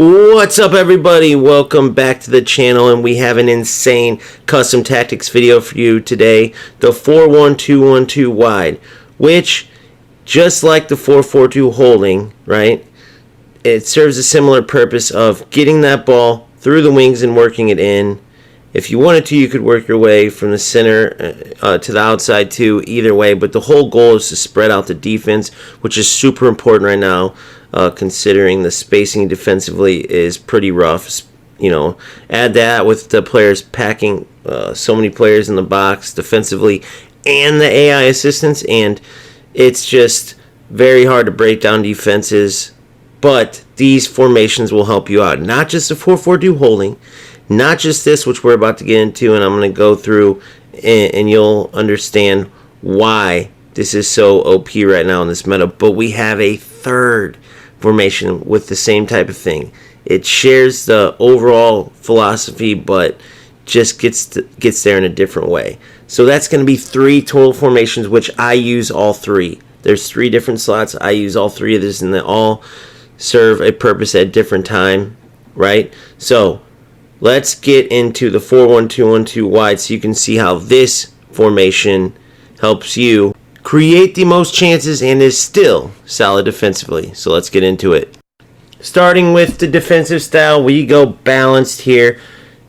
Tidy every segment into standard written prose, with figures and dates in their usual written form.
What's up, everybody? Welcome back to the channel, and we have an insane custom tactics video for you today. The 4-1-2-1-2 wide, which, just like the 4-4-2 holding, right, it serves a similar purpose of getting that ball through the wings and working it in. If you wanted to, you could work your way from the center to the outside too, either way, but the whole goal is to spread out the defense, which is super important right now, considering the spacing defensively is pretty rough. You know, add that with the players packing so many players in the box defensively and the AI assistance, and it's just very hard to break down defenses. But these formations will help you out. Not just the 4-4-2 holding, not just this, which we're about to get into, and I'm going to go through, and you'll understand why this is so OP right now in this meta. But we have a third formation with the same type of thing. It shares the overall philosophy, but just gets there in a different way. So that's going to be 3 total formations, which I use all 3. There's 3 different slots. I use all 3 of this, and they all serve a purpose at different time, right? So let's get into the 4-1-2-1-2 wide so you can see how this formation helps you create the most chances and is still solid defensively. So let's get into it. Starting with the defensive style, we go balanced here.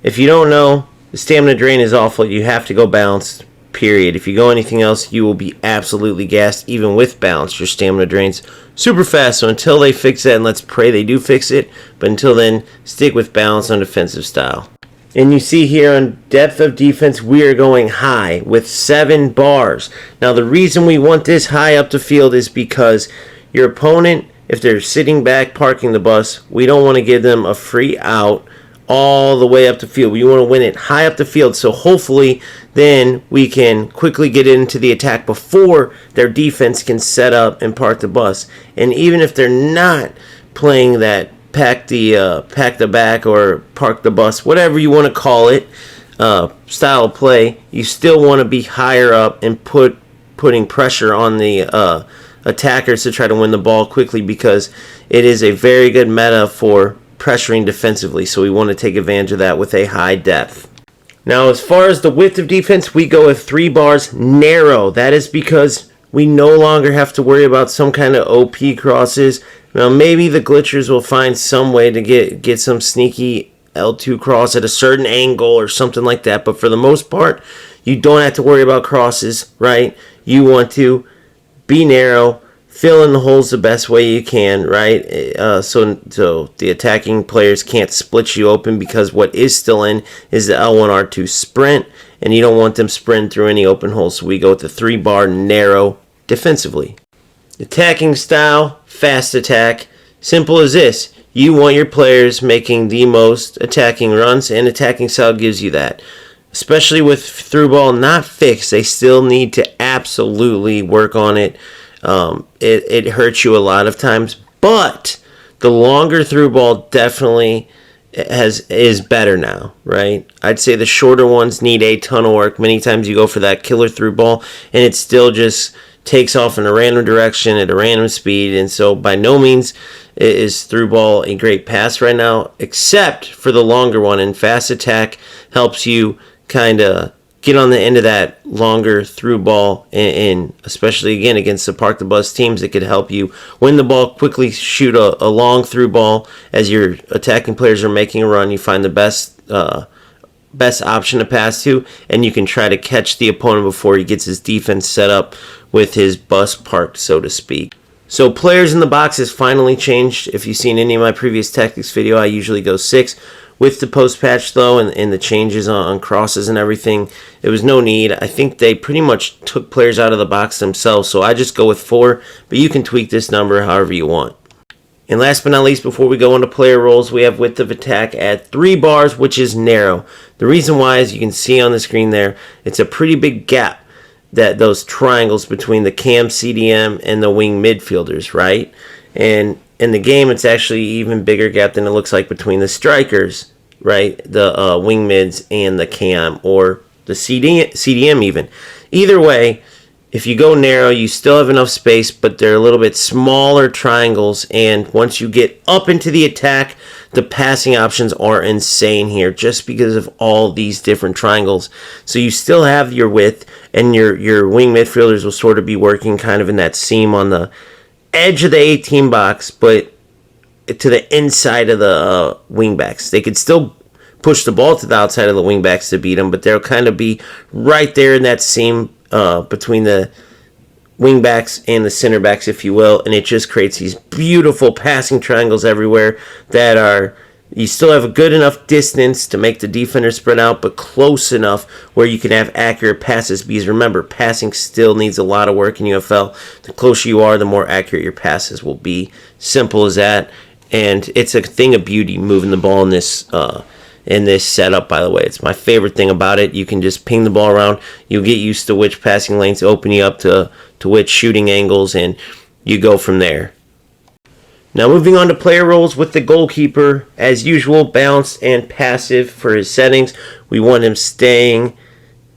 If you don't know, the stamina drain is awful. You have to go balanced, period. If you go anything else, you will be absolutely gassed. Even with balance, your stamina drains super fast. So until they fix that, and let's pray they do fix it, but until then, stick with balance on defensive style. And you see here on depth of defense, we are going high with 7 bars. Now the reason we want this high up the field is because your opponent, if they're sitting back parking the bus, we don't want to give them a free out all the way up the field. We want to win it high up the field, so hopefully then we can quickly get into the attack before their defense can set up and park the bus. And even if they're not playing that pack the back or park the bus, whatever you want to call it, style of play, you still want to be higher up and putting pressure on the attackers to try to win the ball quickly, because it is a very good meta for pressuring defensively. So we want to take advantage of that with a high depth. Now, as far as the width of defense, we go with 3 bars narrow. That is because we no longer have to worry about some kind of OP crosses. Now, maybe the glitchers will find some way to get some sneaky L2 cross at a certain angle or something like that. But for the most part, you don't have to worry about crosses, right? You want to be narrow, fill in the holes the best way you can, right? So the attacking players can't split you open, because what is still in is the L1R2 sprint, and you don't want them sprinting through any open holes. So we go with the 3 bar narrow defensively. Attacking style, fast attack. Simple as this. You want your players making the most attacking runs, and attacking style gives you that. Especially with through ball not fixed, they still need to absolutely work on it. It hurts you a lot of times, but the longer through ball definitely is better now, right? I'd say the shorter ones need a ton of work. Many times you go for that killer through ball, and it still just takes off in a random direction at a random speed, and so by no means is through ball a great pass right now, except for the longer one. And fast attack helps you kind of get on the end of that longer through ball, and especially again against the park the bus teams, it could help you win the ball quickly, shoot a long through ball as your attacking players are making a run. You find the best option to pass to, and you can try to catch the opponent before he gets his defense set up with his bus parked, so to speak. So players in the box has finally changed. If you've seen any of my previous tactics video, I usually go 6. With the post-patch, though, and the changes on crosses and everything, there was no need. I think they pretty much took players out of the box themselves, so I just go with 4, but you can tweak this number however you want. And last but not least, before we go into player roles, we have width of attack at 3 bars, which is narrow. The reason why, as you can see on the screen there, it's a pretty big gap, that those triangles between the cam CDM and the wing midfielders, right? And in the game, it's actually even bigger gap than it looks like between the strikers, right? The wing mids and the cam, or the CDM even. Either way, if you go narrow, you still have enough space, but they're a little bit smaller triangles. And once you get up into the attack, the passing options are insane here just because of all these different triangles. So you still have your width, and your wing midfielders will sort of be working kind of in that seam on the edge of the 18 box, but to the inside of the wing backs. They could still push the ball to the outside of the wing backs to beat them, but they'll kind of be right there in that seam between the wing backs and the center backs, if you will, and it just creates these beautiful passing triangles everywhere that are, you still have a good enough distance to make the defender spread out, but close enough where you can have accurate passes, because remember, passing still needs a lot of work in UFL. The closer you are, the more accurate your passes will be. Simple as that, and it's a thing of beauty moving the ball in this setup, by the way. It's my favorite thing about it. You can just ping the ball around. You'll get used to which passing lanes open you up to which shooting angles, and you go from there. Now moving on to player roles with the goalkeeper. As usual, balanced and passive for his settings. We want him staying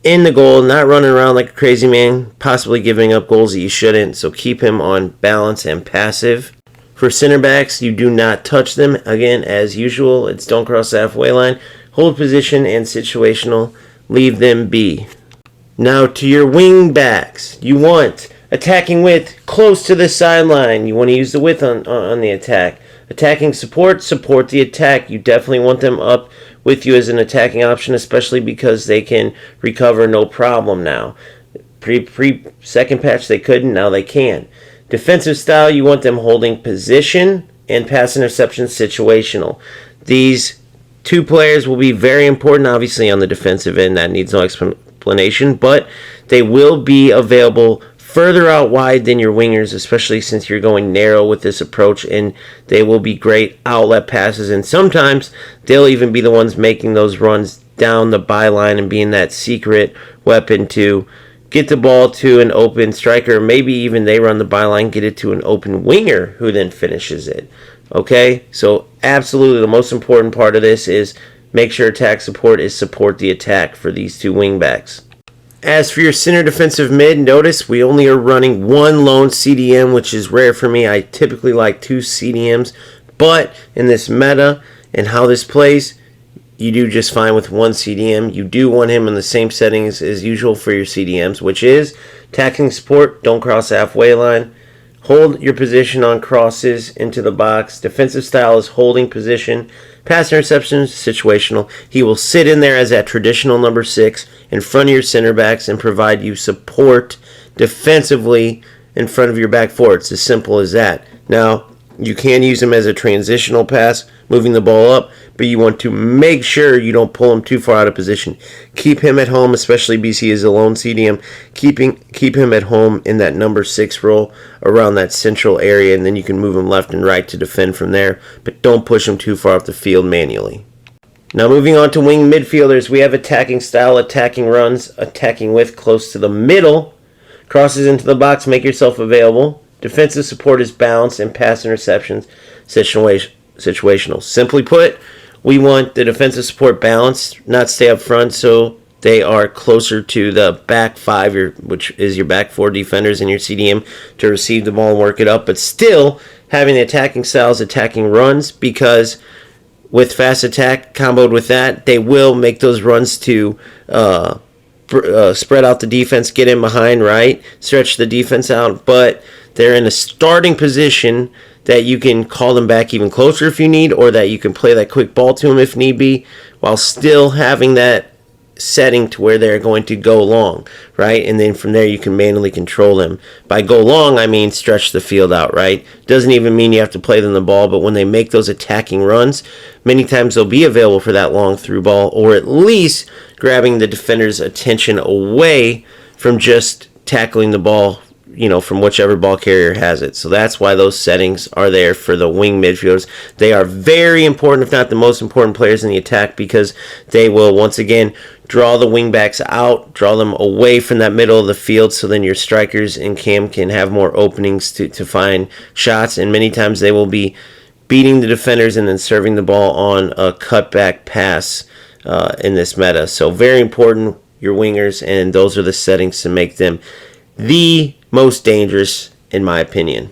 in the goal, not running around like a crazy man, possibly giving up goals that you shouldn't. So keep him on balance and passive. For center backs, you do not touch them. Again, as usual, it's don't cross the halfway line. Hold position and situational. Leave them be. Now to your wing backs. You want attacking width close to the sideline. You want to use the width on the attack. Attacking support the attack. You definitely want them up with you as an attacking option, especially because they can recover no problem now. Pre-second patch they couldn't, now they can. Defensive style, you want them holding position and pass interception situational. These two players will be very important, obviously, on the defensive end. That needs no explanation, but they will be available further out wide than your wingers, especially since you're going narrow with this approach, and they will be great outlet passes, and sometimes they'll even be the ones making those runs down the byline and being that secret weapon to get the ball to an open striker. Maybe even they run the byline, get it to an open winger who then finishes it. Okay, so absolutely the most important part of this is make sure attack support is support the attack for these two wing backs. As for your center defensive mid, notice we only are running one lone CDM, which is rare for me. I typically like two CDMs, but in this meta and how this plays, you do just fine with one CDM. You do want him in the same settings as usual for your CDMs, which is attacking support, don't cross the halfway line, hold your position on crosses into the box. Defensive style is holding position. Pass interception, situational. He will sit in there as that traditional number 6 in front of your center backs and provide you support defensively in front of your back four. It's as simple as that. Now, you can use him as a transitional pass, moving the ball up, but you want to make sure you don't pull him too far out of position. Keep him at home, especially because he is a lone CDM. Keep him at home in that number 6 role around that central area, and then you can move him left and right to defend from there, but don't push him too far off the field manually. Now moving on to wing midfielders, we have attacking style, attacking runs, attacking width close to the middle, crosses into the box, make yourself available. Defensive support is balanced and pass interceptions situational. Simply put, we want the defensive support balanced, not stay up front, so they are closer to the back 5, which is your back 4 defenders in your CDM, to receive the ball and work it up, but still having the attacking styles, attacking runs, because with fast attack comboed with that, they will make those runs to spread out the defense, get in behind, right? Stretch the defense out, but they're in a starting position that you can call them back even closer if you need, or that you can play that quick ball to them if need be, while still having that setting to where they're going to go long, right? And then from there you can manually control them. By go long, I mean stretch the field out, right? Doesn't even mean you have to play them the ball, but when they make those attacking runs, many times they'll be available for that long through ball, or at least grabbing the defender's attention away from just tackling the ball, from whichever ball carrier has it. So that's why those settings are there for the wing midfielders. They are very important, if not the most important players in the attack, because they will, once again, draw the wing backs out, draw them away from that middle of the field, so then your strikers and Cam can have more openings to find shots, and many times they will be beating the defenders and then serving the ball on a cutback pass in this meta. So very important, your wingers, and those are the settings to make them the most dangerous in my opinion.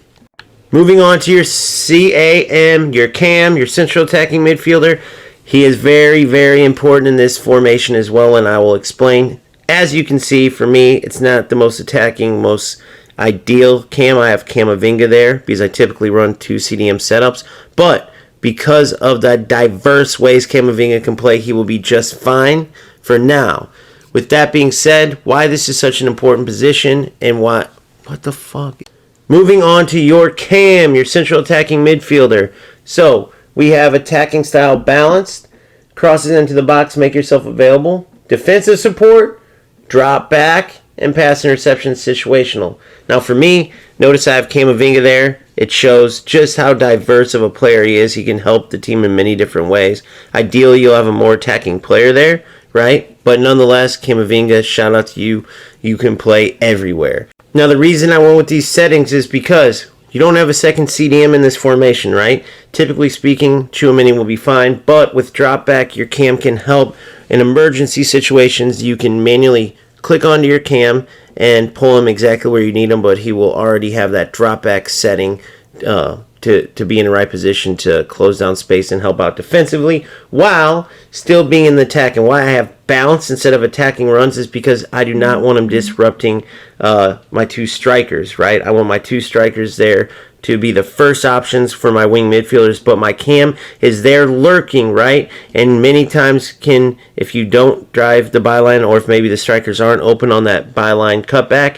Moving on to your CAM, your CAM, your central attacking midfielder. He is very, very important in this formation as well, and I will explain. As you can see, for me, it's not the most attacking, most ideal cam. I have Camavinga there because I typically run 2 CDM setups, but because of the diverse ways Camavinga can play, he will be just fine for now. With that being said, why this is such an important position and what the fuck? Moving on to your CAM, your central attacking midfielder. So we have attacking style balanced, crosses into the box, make yourself available, defensive support, drop back, and pass interception situational. Now for me, notice I have Camavinga there. It shows just how diverse of a player he is. He can help the team in many different ways. Ideally, you'll have a more attacking player there, right? But nonetheless, Camavinga, shout out to you. You can play everywhere. Now the reason I went with these settings is because you don't have a second CDM in this formation, right? Typically speaking, Tchouaméni will be fine, but with drop back, your cam can help in emergency situations. You can manually click onto your cam and pull him exactly where you need him, but he will already have that drop back setting to be in the right position to close down space and help out defensively while still being in the attack. And why I have balance instead of attacking runs is because I do not want him disrupting my 2 strikers, right? I want my 2 strikers there to be the first options for my wing midfielders, but my cam is there lurking, right? And many times if you don't drive the byline, or if maybe the strikers aren't open on that byline cutback,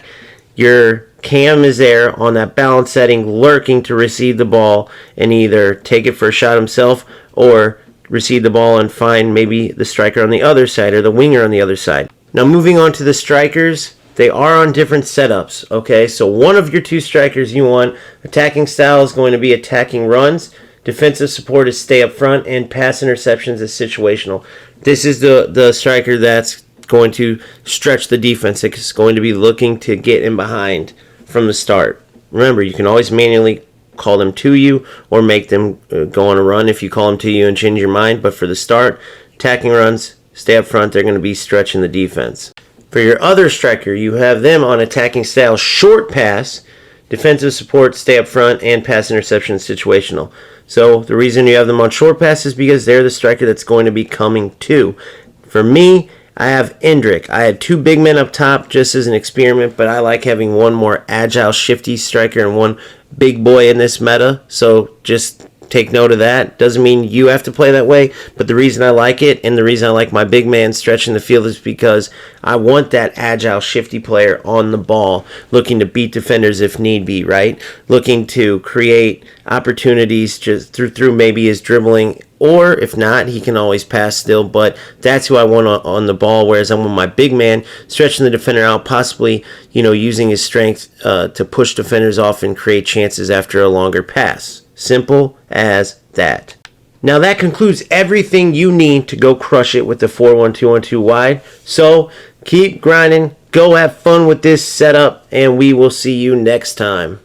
your cam is there on that balance setting, lurking to receive the ball and either take it for a shot himself or receive the ball and find maybe the striker on the other side or the winger on the other side. Now moving on to the strikers, they are on different setups, okay? So one of your 2 strikers you want, attacking style is going to be attacking runs, defensive support is stay up front, and pass interceptions is situational. This is the striker that's going to stretch the defense. It's going to be looking to get in behind from the start. Remember, you can always manually call them to you or make them go on a run if you call them to you and change your mind. But for the start, attacking runs, stay up front, they're going to be stretching the defense. For your other striker, you have them on attacking style short pass, defensive support, stay up front, and pass interception situational. So the reason you have them on short pass is because they're the striker that's going to be coming to. For me, I have Endrick. I had 2 big men up top just as an experiment, but I like having one more agile, shifty striker and one big boy in this meta. So just take note of that. Doesn't mean you have to play that way, but the reason I like it and the reason I like my big man stretching the field is because I want that agile, shifty player on the ball, looking to beat defenders if need be, right? Looking to create opportunities just through maybe his dribbling, or if not, he can always pass still, but that's who I want on the ball, whereas I want my big man stretching the defender out, possibly, using his strength to push defenders off and create chances after a longer pass. Simple as that. Now that concludes everything you need to go crush it with the 4-1-2-1-2 wide. So keep grinding, go have fun with this setup, and we will see you next time.